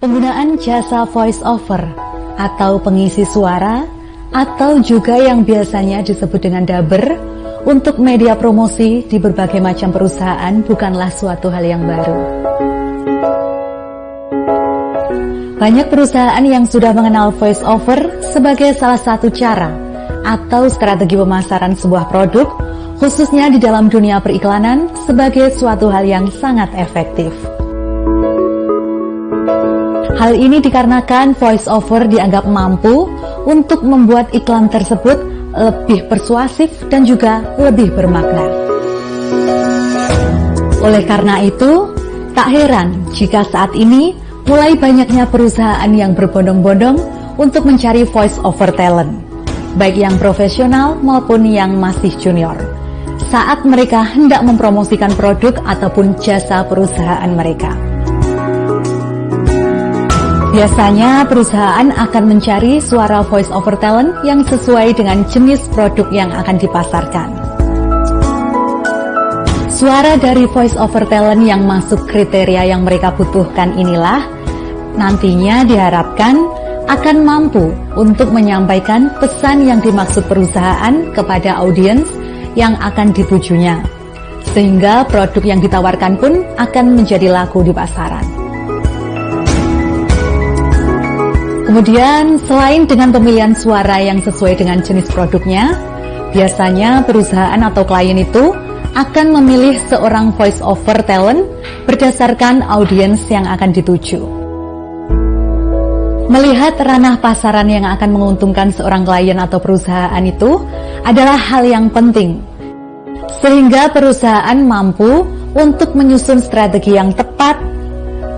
Penggunaan jasa voice over atau pengisi suara atau juga yang biasanya disebut dengan dubber untuk media promosi di berbagai macam perusahaan bukanlah suatu hal yang baru. Banyak perusahaan yang sudah mengenal voice over sebagai salah satu cara atau strategi pemasaran sebuah produk, khususnya di dalam dunia periklanan, sebagai suatu hal yang sangat efektif. Hal ini dikarenakan voice over dianggap mampu untuk membuat iklan tersebut lebih persuasif dan juga lebih bermakna. Oleh karena itu, tak heran jika saat ini mulai banyaknya perusahaan yang berbondong-bondong untuk mencari voice over talent, baik yang profesional maupun yang masih junior, saat mereka hendak mempromosikan produk ataupun jasa perusahaan mereka. Biasanya perusahaan akan mencari suara voice over talent yang sesuai dengan jenis produk yang akan dipasarkan. Suara dari voice over talent yang masuk kriteria yang mereka butuhkan inilah nantinya diharapkan akan mampu untuk menyampaikan pesan yang dimaksud perusahaan kepada audiens yang akan ditujunya, sehingga produk yang ditawarkan pun akan menjadi laku di pasaran. Kemudian, selain dengan pemilihan suara yang sesuai dengan jenis produknya, biasanya perusahaan atau klien itu akan memilih seorang voice over talent berdasarkan audiens yang akan dituju. Melihat ranah pasaran yang akan menguntungkan seorang klien atau perusahaan itu adalah hal yang penting, sehingga perusahaan mampu untuk menyusun strategi yang tepat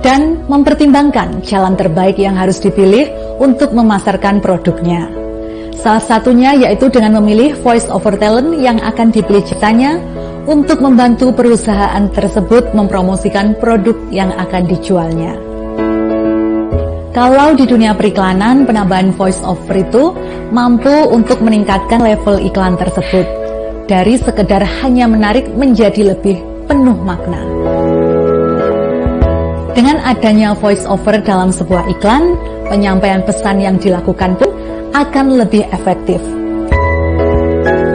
dan mempertimbangkan jalan terbaik yang harus dipilih untuk memasarkan produknya. Salah satunya yaitu dengan memilih voice over talent yang akan dipilih jasanya untuk membantu perusahaan tersebut mempromosikan produk yang akan dijualnya. Kalau di dunia periklanan, penambahan voice over itu mampu untuk meningkatkan level iklan tersebut dari sekedar hanya menarik menjadi lebih penuh makna. Dengan adanya voice over dalam sebuah iklan, penyampaian pesan yang dilakukan pun akan lebih efektif.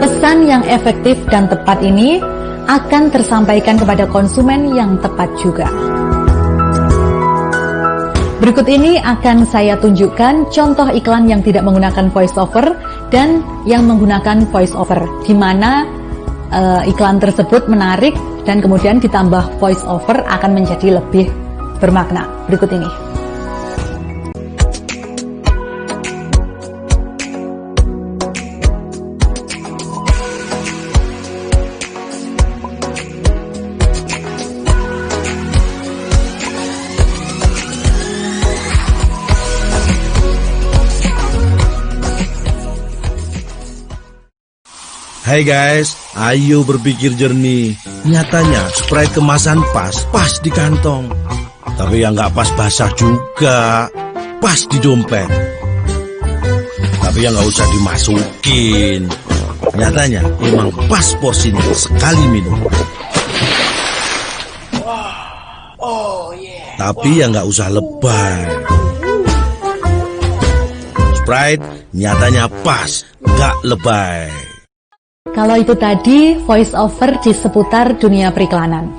Pesan yang efektif dan tepat ini akan tersampaikan kepada konsumen yang tepat juga. Berikut ini akan saya tunjukkan contoh iklan yang tidak menggunakan voice over dan yang menggunakan voice over, di mana iklan tersebut menarik dan kemudian ditambah voice over akan menjadi lebih bermakna. Berikut ini. Hai guys, ayo berpikir jernih. Nyatanya Sprite kemasan pas di kantong. Tapi yang nggak pas basah juga, pas di dompet. Tapi yang nggak usah dimasukin. Nyatanya emang pas porsinya sekali minum. Tapi yang nggak usah lebay. Sprite nyatanya pas, nggak lebay. Kalau itu tadi voice over di seputar dunia periklanan.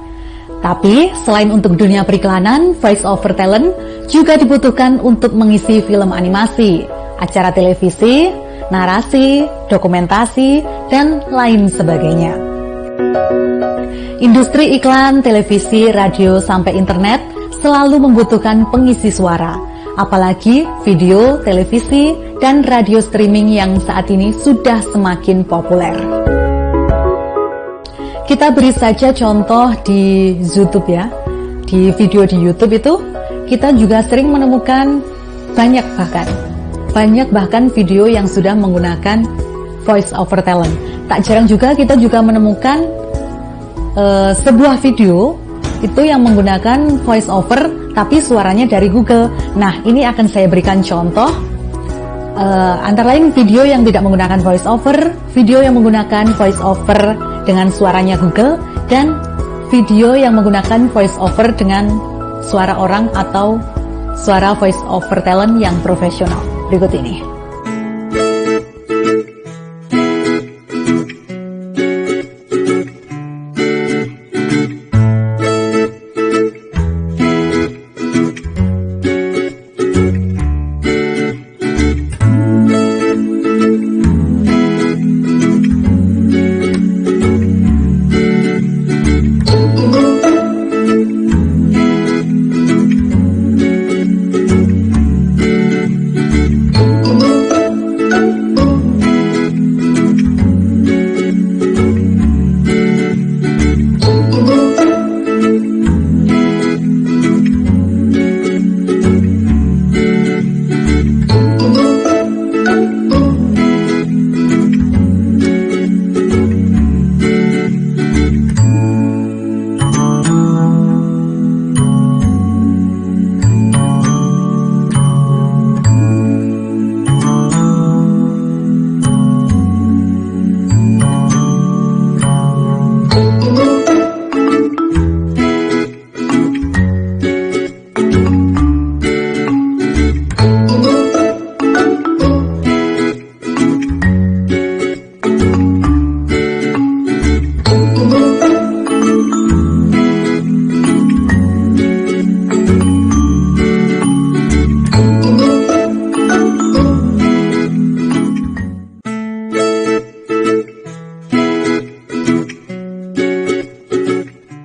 Tapi selain untuk dunia periklanan, voice over talent juga dibutuhkan untuk mengisi film animasi, acara televisi, narasi, dokumentasi, dan lain sebagainya. Industri iklan, televisi, radio, sampai internet selalu membutuhkan pengisi suara, apalagi video, televisi, dan radio streaming yang saat ini sudah semakin populer. Kita beri saja contoh di YouTube ya. Di video di YouTube itu kita juga sering menemukan banyak bahkan video yang sudah menggunakan voice over talent. Tak jarang juga kita juga menemukan sebuah video itu yang menggunakan voice over tapi suaranya dari Google. Nah, ini akan saya berikan contoh. Antara lain video yang tidak menggunakan voice over, video yang menggunakan voice over dengan suaranya Google, dan video yang menggunakan voice over dengan suara orang atau suara voice over talent yang profesional. Berikut ini.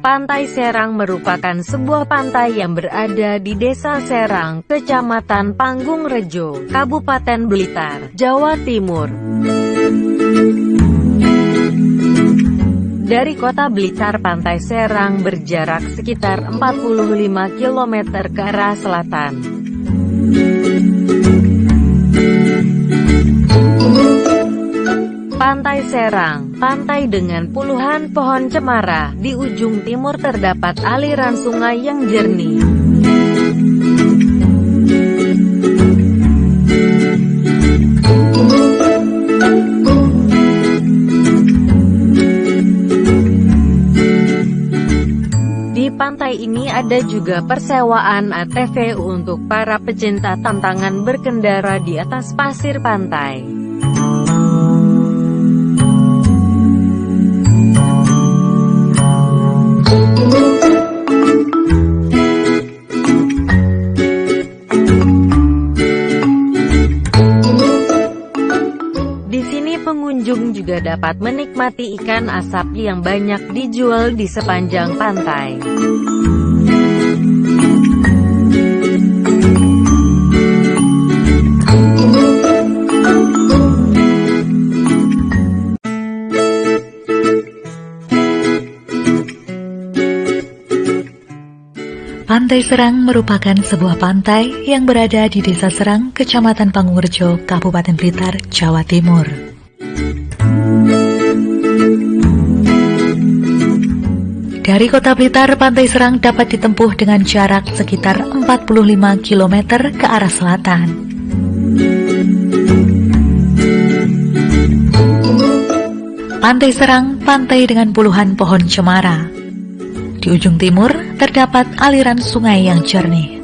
Pantai Serang merupakan sebuah pantai yang berada di Desa Serang, Kecamatan Panggungrejo, Kabupaten Blitar, Jawa Timur. Dari kota Blitar, Pantai Serang berjarak sekitar 45 km ke arah selatan. Pantai Serang, pantai dengan puluhan pohon cemara. Di ujung timur terdapat aliran sungai yang jernih. Di pantai ini ada juga persewaan ATV untuk para pecinta tantangan berkendara di atas pasir pantai. Pengunjung juga dapat menikmati ikan asap yang banyak dijual di sepanjang pantai. Pantai Serang merupakan sebuah pantai yang berada di Desa Serang, Kecamatan Panggungrejo, Kabupaten Blitar, Jawa Timur. Dari kota Blitar, Pantai Serang dapat ditempuh dengan jarak sekitar 45 km ke arah selatan. Pantai Serang, pantai dengan puluhan pohon cemara. Di ujung timur, terdapat aliran sungai yang jernih.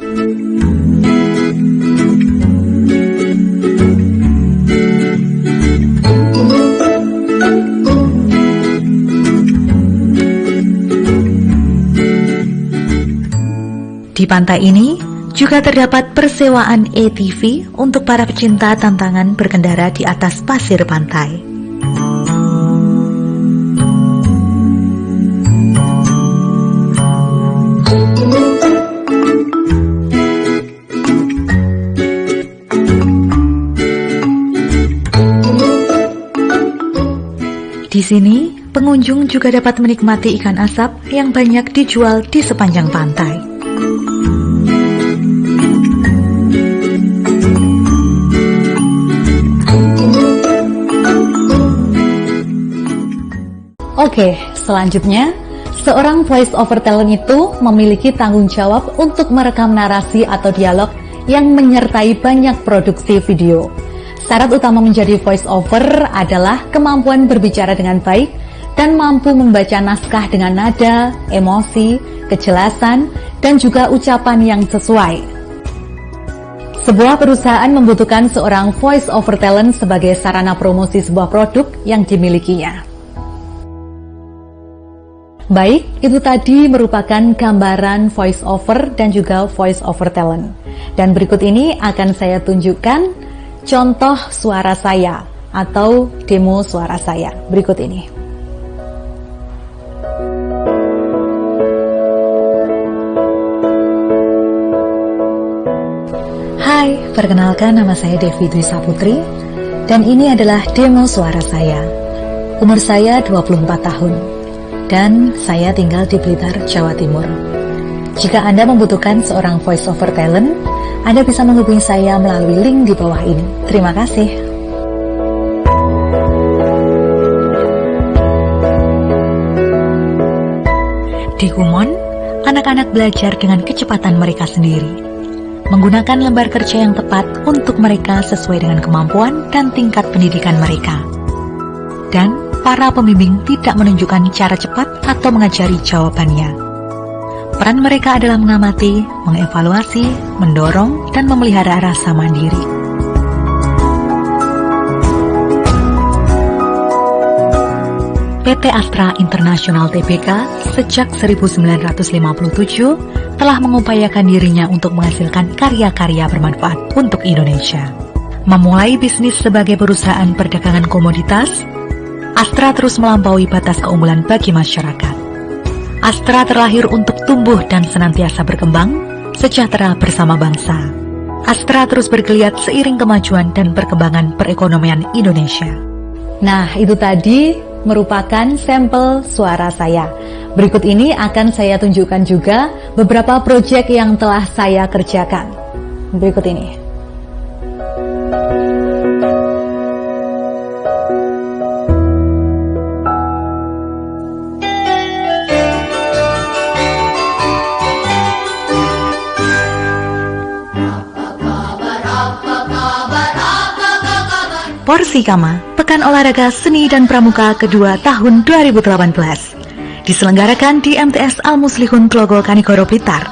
Di pantai ini juga terdapat persewaan ATV untuk para pecinta tantangan berkendara di atas pasir pantai. Di sini, pengunjung juga dapat menikmati ikan asap yang banyak dijual di sepanjang pantai. Oke, selanjutnya Seorang voice over talent itu memiliki tanggung jawab untuk merekam narasi atau dialog yang menyertai banyak produksi video. Syarat utama menjadi voice over adalah kemampuan berbicara dengan baik dan mampu membaca naskah dengan nada, emosi, kejelasan, dan juga ucapan yang sesuai. Sebuah perusahaan membutuhkan seorang voice over talent sebagai sarana promosi sebuah produk yang dimilikinya. Baik, itu tadi merupakan gambaran voice over dan juga voice over talent. Dan berikut ini akan saya tunjukkan contoh suara saya atau demo suara saya. Berikut ini. Hai, perkenalkan nama saya Devi Dwi Saputri dan ini adalah demo suara saya. Umur saya 24 tahun. Dan saya tinggal di Blitar, Jawa Timur. Jika Anda membutuhkan seorang voice over talent, Anda bisa menghubungi saya melalui link di bawah ini. Terima kasih. Di Kumon, anak-anak belajar dengan kecepatan mereka sendiri, menggunakan lembar kerja yang tepat untuk mereka sesuai dengan kemampuan dan tingkat pendidikan mereka. Dan para pembimbing tidak menunjukkan cara cepat atau mengajari jawabannya. Peran mereka adalah mengamati, mengevaluasi, mendorong, dan memelihara rasa mandiri. PT Astra International Tbk sejak 1957 telah mengupayakan dirinya untuk menghasilkan karya-karya bermanfaat untuk Indonesia. Memulai bisnis sebagai perusahaan perdagangan komoditas, Astra terus melampaui batas keunggulan bagi masyarakat. Astra terlahir untuk tumbuh dan senantiasa berkembang, sejahtera bersama bangsa. Astra terus bergeliat seiring kemajuan dan perkembangan perekonomian Indonesia. Nah, itu tadi merupakan sampel suara saya. Berikut ini akan saya tunjukkan juga beberapa proyek yang telah saya kerjakan. Berikut ini. Porsi Kama, Pekan Olahraga Seni dan Pramuka kedua tahun 2018, diselenggarakan di MTS Al-Muslihun Tlogol Kanigoro Blitar.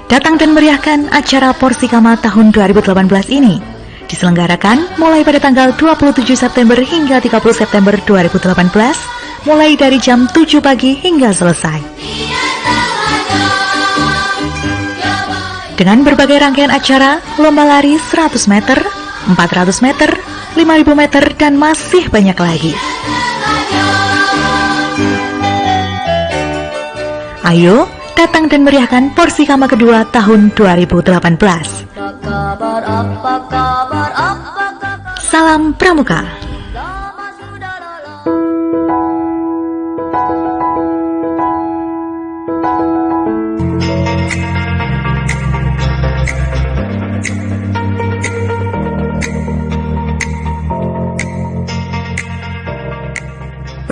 Datang dan meriahkan acara Porsi Kama tahun 2018 ini, diselenggarakan mulai pada tanggal 27 September hingga 30 September 2018, mulai dari jam 7 pagi hingga selesai. Dengan berbagai rangkaian acara, lomba lari 100 meter, 400 meter, 5.000 meter, dan masih banyak lagi. Ayo, datang dan meriahkan Porsi Kama kedua tahun 2018. Salam Pramuka.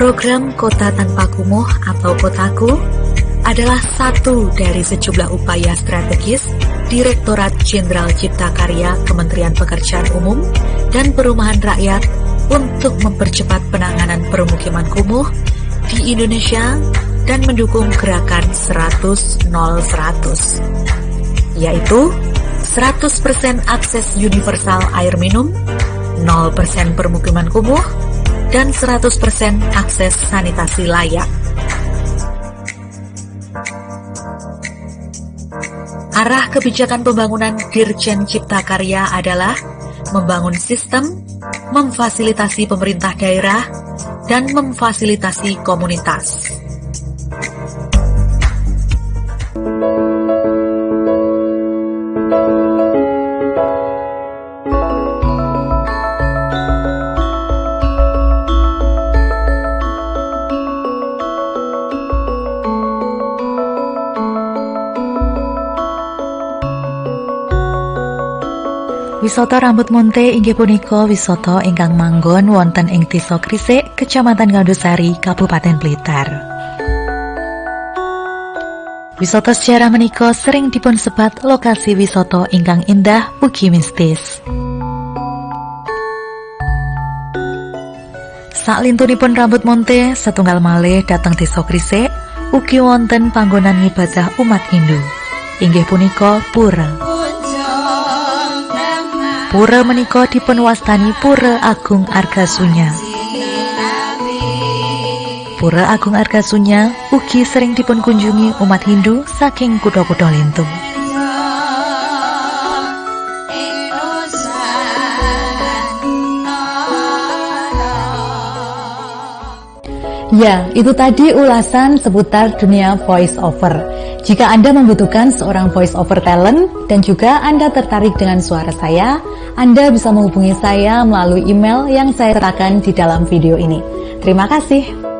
Program Kota Tanpa Kumuh atau Kotaku adalah satu dari sejumlah upaya strategis Direktorat Jenderal Cipta Karya Kementerian Pekerjaan Umum dan Perumahan Rakyat untuk mempercepat penanganan permukiman kumuh di Indonesia dan mendukung gerakan 100-0-100, yaitu 100% akses universal air minum, 0% permukiman kumuh, dan 100% akses sanitasi layak. Arah kebijakan pembangunan Dirjen Cipta Karya adalah membangun sistem, memfasilitasi pemerintah daerah, dan memfasilitasi komunitas. Wisata Rambut Monte inggih punika wisata ingkang manggon wonten ing Desa Krisik, Kecamatan Ngandusari, Kabupaten Blitar. Wisata sejarah menika sering dipun sebat lokasi wisata ingkang indah ugi mistis. Saklintunipun Rambut Monte, setunggal malih dhateng Desa Krisik ugi wonten panggonan ibadah umat Hindu. Inggih punika pura. Pura menika dipunwastani Pura Agung Argasunya. Pura Agung Argasunya ugi sering dipunkunjungi umat Hindu saking kutha-kutha lintu. Ya, itu tadi ulasan seputar dunia voice over. Jika Anda membutuhkan seorang voice over talent dan juga Anda tertarik dengan suara saya, Anda bisa menghubungi saya melalui email yang saya sertakan di dalam video ini. Terima kasih.